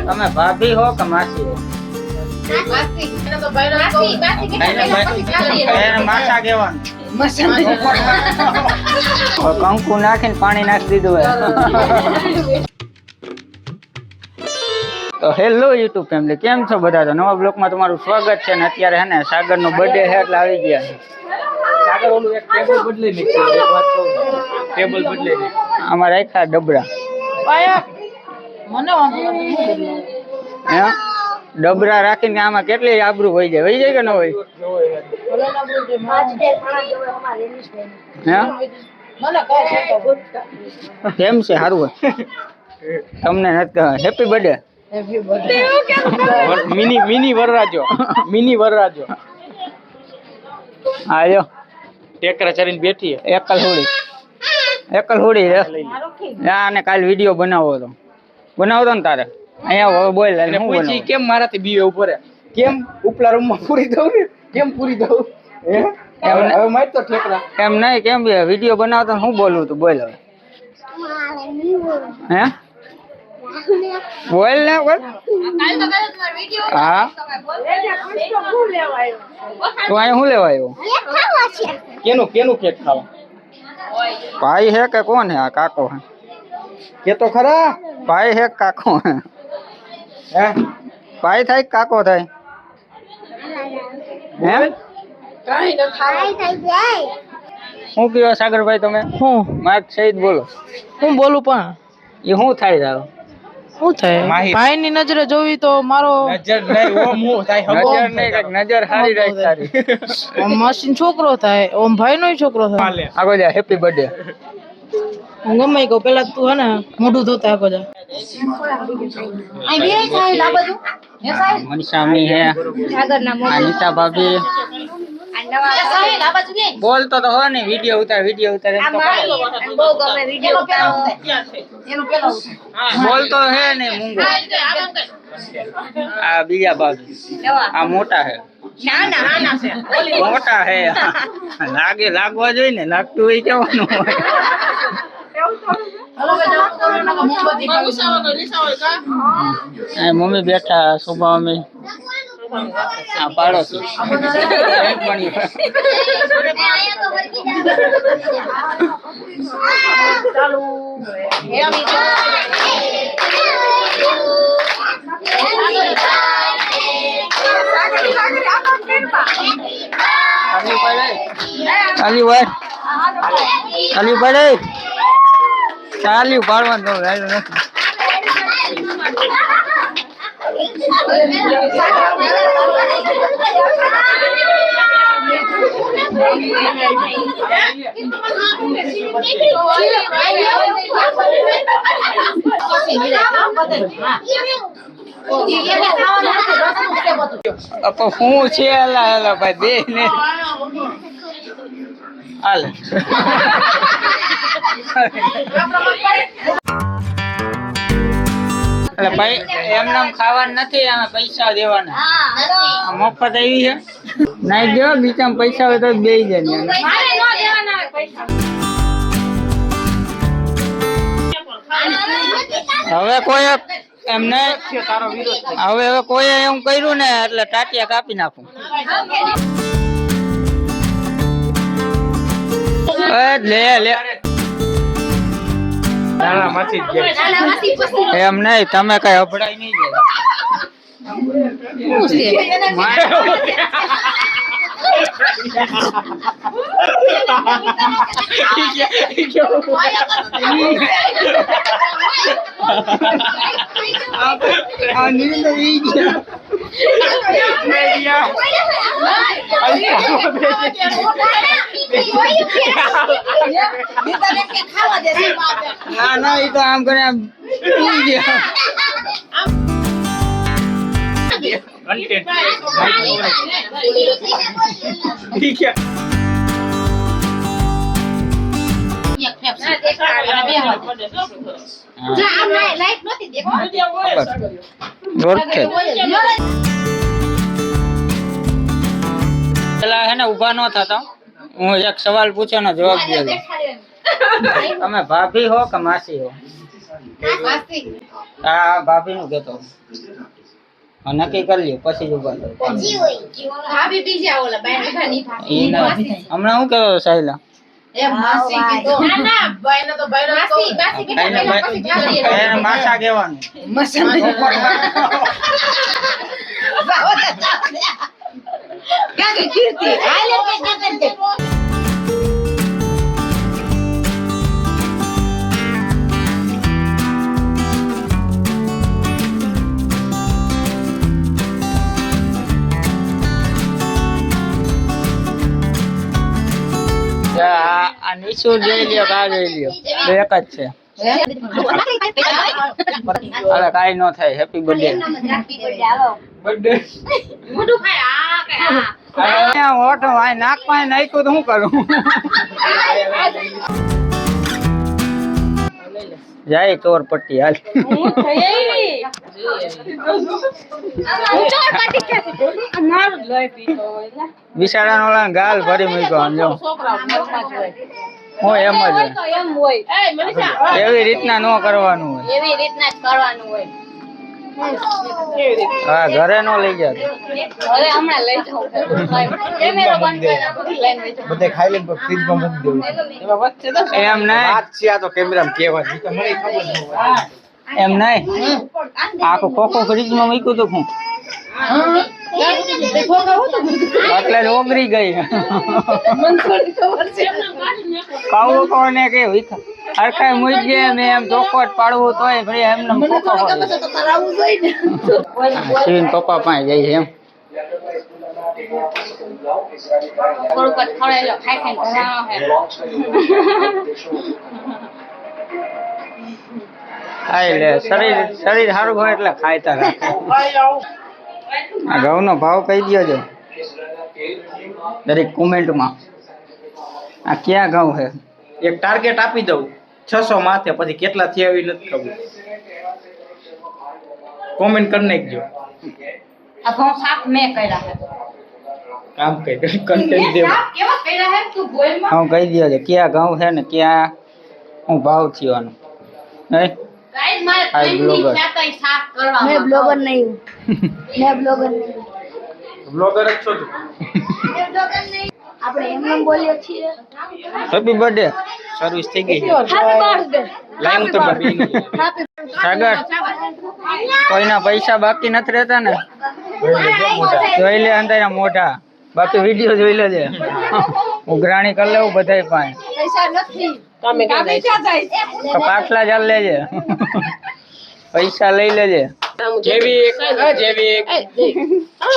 તમે ભાભી હો કે માસી હો? માસા કહેવાનું. કંકુ નાખીને પાણી નાખી દીધું. તો હેલો યુટ્યુબ ફેમિલી, કેમ છો બધા? તો નવા બ્લોગમાં તમારું સ્વાગત છે. ને અત્યારે હે ને સાગર નો બર્થડે છે એટલે આવી ગયા. સાગર ઓલું એક ટેબલ બદલી નાખ્યું. એક વાત કહું, ટેબલ બદલી નાખ્યું. આમાં રાખ્યા ડબરા. હે ડબરા રાખીને આમાં કેટલી આબરૂ હોય જાય કે ન હોય? કેમ છે? સારું હોય. તમને નથી હેપી બર્થડે. મિની વરરાજો. આયો ટેકરા ચરીને બેઠી એકલ હોડી આને કાલ વિડીયો બનાવો તો ને તારે અહીંયા બોલ પૂછી કેમ મારાથી બીવે ઉપર કેમ ઉપલા રૂમમાં પૂરી દઉં ને કેમ પૂરી દઉં હવે માર તો ઠેકરા એમ નહીં કેમ વિડીયો બનાવતો હું બોલું તું બોલ હવે હે બોલ ને બોલ હા તું અહીંયા શું લેવા આવ્યો? કેનું કેક ખાવા? ભાઈ હે કે કોણ હે? આ કાકો હે કે તો ખરા. ભાઈ હે કાકો હે? હે ભાઈ થાય કાકો થાય? હે હું કયો સાગરભાઈ તમે? હું માર્ક સહિત બોલો. હું બોલું પણ એ શું થાય તારો? શું થાય? ભાઈ ની નજરે જોવી તો મારો નજર નહીં ઓમ હું થાય નજર નહીં નજર હારી રાખ તારી. ઓમ મશીન છોકરો થાય, ઓમ ભાઈ નો છોકરો થાય. આગો જા હેપી બર્થડે. હું ગમે કહું પેલા તું હે ને મોઢું ધોતા આગો જા. મનસામી હે અનિતા ભાભી બોલતો તો હો ને વિડિયો ઉતાર એમ તો બોલતો હે ને મૂંગો. આ બીજા ભાભી આ મોટા હે મોટા હે લાગવા જોઈએ ને લાગતું હોય કેવાનું હોય. મમ્મી બેઠા સુભા મમ્મી આ પાડોશી ચાલ્યું પાડવાનું નથી. હું છે એલા ભાઈ બે ને હાલ એટલે ભાઈ એમ નામ ખાવાનું નથી, આમાં પૈસા દેવાના. મફત આવી છે નહીં દેવા બીજા પૈસા હોય તો બે જાય. હવે કોઈ એમને હવે કોઈ એમ કર્યું ને એટલે ટાટિયા કાપી નાખું. લે એમ નહી તમે કઈ અભડાઈ નહીં ના એ તો આમ કરે આમ ઠીક છે. પેલા હે ને ઉભા ન થતા, હું એક સવાલ પૂછ્યો ને જવાબ દે. તમે ભાભી હો કે માસી હો? હા ભાભી નું કેતો. નક્કી કરી લ્યો પછી જ ઉભા થો. હમણાં હું કરો સાહેલા? માસા કહેવાનું. આ નિશુર જોઈ લ્યો, કા જોઈ લ્યો, બે એક જ છે. અરે કાઈ નો થાય. Happy birthday. ઓઠો આ નાક માં નાખ્યું તો શું કરું? જાય ચોર પટ્ટી હાલ. વિશાળા નો ગાલ ભરી મૂક્યો. જો હોય એમ જ એવી રીતના નો કરવાનું હોય. એવી રીતના જ કરવાનું હોય. હા ઘરે નો લઈ જાય. હવે હમણાં લઈ જાઉં. કેમેરો બંધ કરી લઈને લઈ જાઉં. બધે ખાઈ લઈને ફ્રીજ માં મૂકી દેવું. એમ નહીં, વાત છે આ તો કેમેરામાં કહેવાની તો મને ખબર ન હોય. એમ નહીં. આખું ખોખું ફ્રીજ માં મૂક્યું તો હું એટલે જ ઓગરી ગઈ. કાવું કોને કે હરખાઈ મૂકી ગયા મેં એમ ચોખવટ પાડવું તોય ભાઈ એમને શિવીન પપ્પા પાસે જઈએ એમ. થોડુંક જ ખવડાવી લો. ખાઈ ખાઈને ધરાવો હે. ખાઈ લે. શરીર સારું હોય એટલે ખાઈતા રાખે. આ ઘઉંનો ભાવ કહી દો છો દરેક કોમેન્ટમાં. આ ક્યાં ઘઉં છે? એક ટાર્ગેટ આપી દઉં 600 માથે, પછી કેટલા થયા એવી નથી ખબર. કોમેન્ટ કરી નાખજો. આ ઘઉં સાફ મેં કર્યા હે. કામ કઈ કન્ટેન્ટ દેવું. કેવા કર્યા હે તું બોલમાં? હું કહી દો છો ક્યાં ઘઉં છે ને ક્યાં હું ભાવ થયો આનો. નહીં ગાઈસ મારે આ ટ્રેનની બ્લોગર. ખાતાઈ સાફ કરવા. मैं ब्लॉगर नहीं हूँ मैं ब्लॉगर नहीं हूँ બ્લોગર જ છો તું. આપણે એમ નામ બોલીએ છીએ હેપી બર્થડે. સર્વિસ થઈ ગઈ. હેપી બર્થડે લાઈન તો ભરી. સાગર કોઈના પૈસા બાકી નથી રહેતા ને? જોઈ લે અંધારા મોઢા. બાકી વિડીયો જોઈ લેજે. ઉઘરાણી કરી લેવું બધાય પાસે. પૈસા નથી તમે ક્યાં જાય તો પાછલા ચાલ લેજે. પૈસા લઈ લેજે. જેવી એક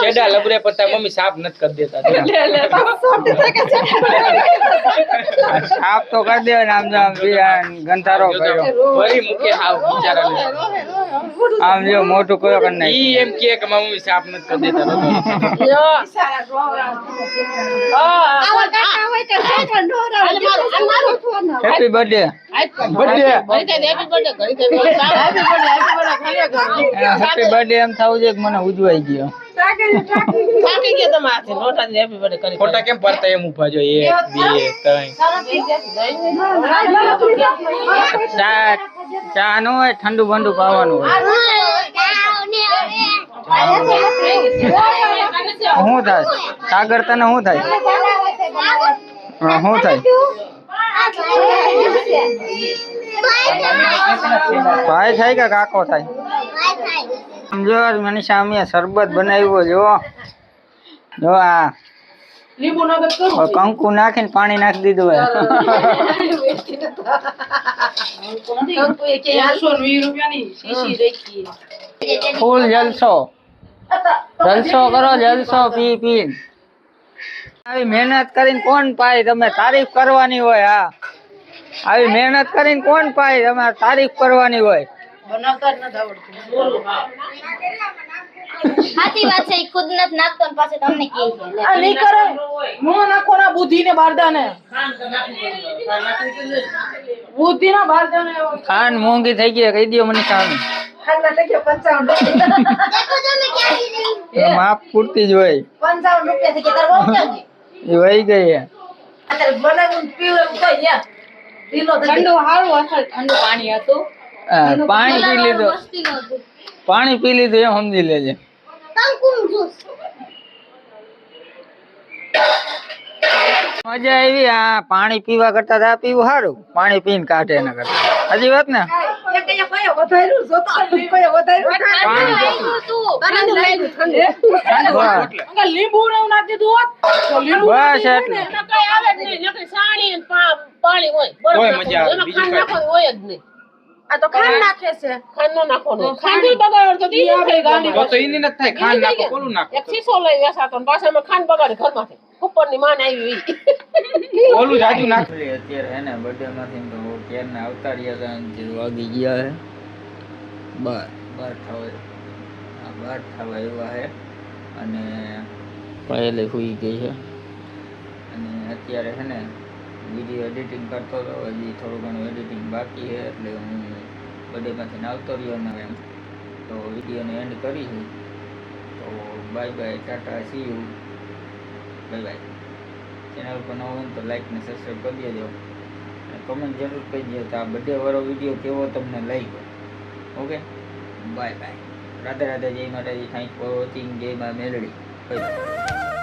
છેડા લબરે પડતા મમ્મી સાફ નથી કરી દેતા. સાફ તો કરી દે ને. આમ જો આમ ગંધારો કર્યો. ભરી મૂકે હાવ બિચારાને. આમ જો મોટું કયો કરી નાખ્યું. ઈ એમ કે મારી મમ્મી સાફ નથી કરી દેતા. Happy birthday. હેપી બર્થડે એમ થવું જોઈએ કે મને ઉજવાઈ ગયો. ફોટા કેમ પડતા એમ ઉભા જો 1 2 3. ચા નો હોય ઠંડુ બંડુ પાવાનું હોય. શું થાય સાગર તને શું થાય? શું થાય? ભાઈ થાય કે કાકો થાય? સમજો મનીષા અમે શરબત બનાવ્યો. જો આ કંકુ નાખીને પાણી નાખી દીધું. ફૂલ જલસો કરો. જલસો પી પી. આવી મહેનત કરીને કોણ પાય? તમે તારીફ કરવાની હોય. હા આવી મહેનત કરીને કોણ પાય? તમારે તારીફ કરવાની હોય. સાચી વાત છે. ઈ ખુદ નથી નાખતો ને પાછો તમને કહે છે. આ નહીં કરે હું નાખો ના બુદ્ધિ ને બારદાને બુદ્ધિ ના બારદાને ખાન મોંઘી થઈ ગઈ કહી દો મને. ખાન ખાના થઈ ગયો 55 માપ પૂરતી જ હોય. 55 રૂપિયા થી કે તાર બહુ ક્યાં એ વહી ગઈ. અત્યારે બનાવીને પીવું એવું થાય યાર ઠંડુ હારું અસર ઠંડુ પાણી હતું પાણી પી લીધું મસ્તી નહોતું પાણી પી લીધું એમ સમજી લેજે મજા આવી આ પાણી પીવા કરતા આ પીવું સારું પાણી પીને કાઢે એના કરતા હજી વાત ને લીંબુ ને એવું નાખી દીધું હોત તો લીંબુ બસ એટલે પાણી હોય કોઈ મજા આવે બીજું કાંઈ. હોય જ નહીં આ તો ખાંડ નાખે છે ખાંડ નો નાખવાનું ખાંડ બગાડ તો ઈ આપણે ગાંડી તો એની નથી થાય ખાંડ નાખો કોલું નાખો એક શીશો લઈ વેસાતો ને પાછા અમે ખાંડ બગાડી ઘરમાંથી ઉપરની માન આવી ઓલું જાજુ નાખ અત્યારે હે ને બર્થડે માંથી તો ક્યારના આવતા રહ્યા હતા અને જે વાગી ગયા હે બાર થવા એવા હે અને પહેલે સુઈ ગઈ છે અને અત્યારે હે ને વિડીયો એડિટિંગ કરતો હતો હજી થોડું ઘણું એડિટિંગ બાકી છે એટલે હું બર્થડેમાંથી આવતો રહ્યો ને એમ તો વિડીયોને એન્ડ કરીશું તો bye bye Tata C you bye bye channel પર નવો હોય તો લાઈક ને સબસ્ક્રાઈબ કરી દેજો અને કમેન્ટ જરૂર કરી દેજો તો આ બર્થડે વાળો વિડીયો કેવો તમને લાગ્યો okay bye bye Radhe Radhe જય માતાજી થેન્ક ફોર વોચિંગ જય મા મેલડી બાય બાય